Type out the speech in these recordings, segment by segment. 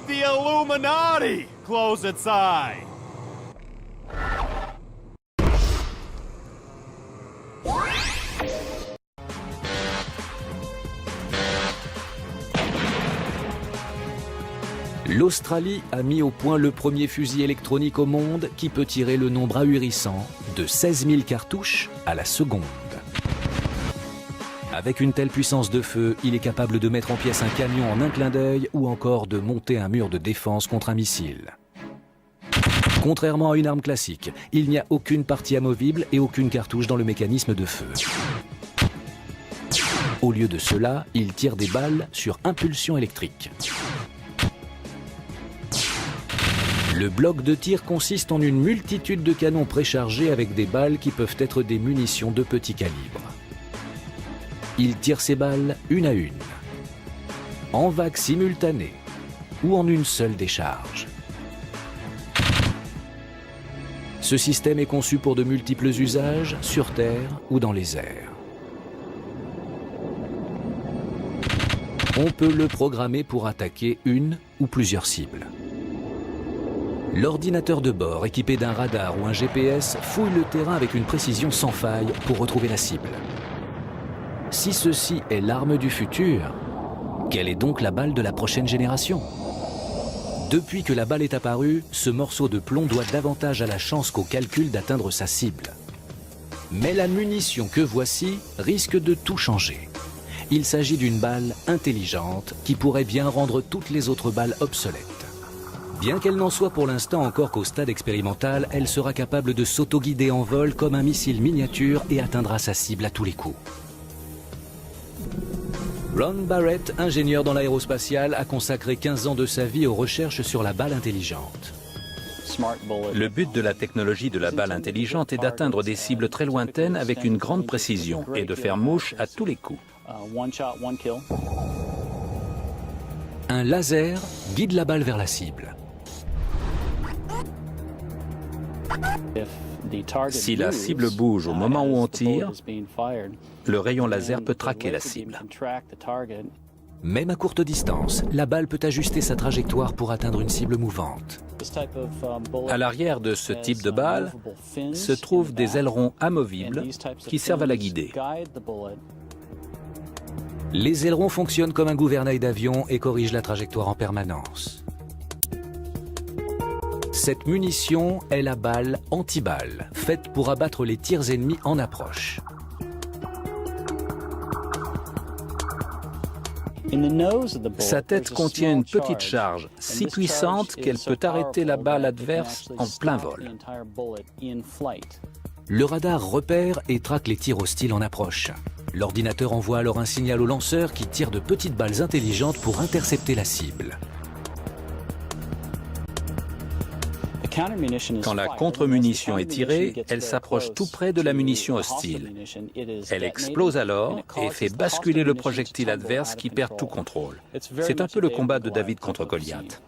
the Illuminati close its eye. L'Australie a mis au point le premier fusil électronique au monde qui peut tirer le nombre ahurissant de 16 000 cartouches à la seconde. Avec une telle puissance de feu, il est capable de mettre en pièces un camion en un clin d'œil ou encore de monter un mur de défense contre un missile. Contrairement à une arme classique, il n'y a aucune partie amovible et aucune cartouche dans le mécanisme de feu. Au lieu de cela, il tire des balles sur impulsion électrique. Le bloc de tir consiste en une multitude de canons préchargés avec des balles qui peuvent être des munitions de petit calibre. Il tire ces balles une à une, en vagues simultanées ou en une seule décharge. Ce système est conçu pour de multiples usages sur Terre ou dans les airs. On peut le programmer pour attaquer une ou plusieurs cibles. L'ordinateur de bord, équipé d'un radar ou un GPS, fouille le terrain avec une précision sans faille pour retrouver la cible. Si ceci est l'arme du futur, quelle est donc la balle de la prochaine génération? Depuis que la balle est apparue, ce morceau de plomb doit davantage à la chance qu'au calcul d'atteindre sa cible. Mais la munition que voici risque de tout changer. Il s'agit d'une balle intelligente qui pourrait bien rendre toutes les autres balles obsolètes. Bien qu'elle n'en soit pour l'instant encore qu'au stade expérimental, elle sera capable de s'autoguider en vol comme un missile miniature et atteindra sa cible à tous les coups. Ron Barrett, ingénieur dans l'aérospatiale, a consacré 15 ans de sa vie aux recherches sur la balle intelligente. Le but de la technologie de la balle intelligente est d'atteindre des cibles très lointaines avec une grande précision et de faire mouche à tous les coups. Un laser guide la balle vers la cible. Si la cible bouge au moment où on tire, le rayon laser peut traquer la cible. Même à courte distance, la balle peut ajuster sa trajectoire pour atteindre une cible mouvante. À l'arrière de ce type de balle se trouvent des ailerons amovibles qui servent à la guider. Les ailerons fonctionnent comme un gouvernail d'avion et corrigent la trajectoire en permanence. Cette munition est la balle anti-balle, faite pour abattre les tirs ennemis en approche. Sa tête contient une petite charge si puissante qu'elle peut arrêter la balle adverse en plein vol. Le radar repère et traque les tirs hostiles en approche. L'ordinateur envoie alors un signal au lanceur qui tire de petites balles intelligentes pour intercepter la cible. Quand la contre-munition est tirée, elle s'approche tout près de la munition hostile. Elle explose alors et fait basculer le projectile adverse qui perd tout contrôle. C'est un peu le combat de David contre Goliath.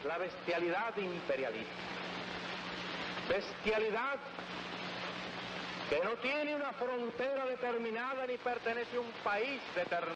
La bestialidad imperialista. Bestialidad que no tiene una frontera determinada ni pertenece a un país determinado.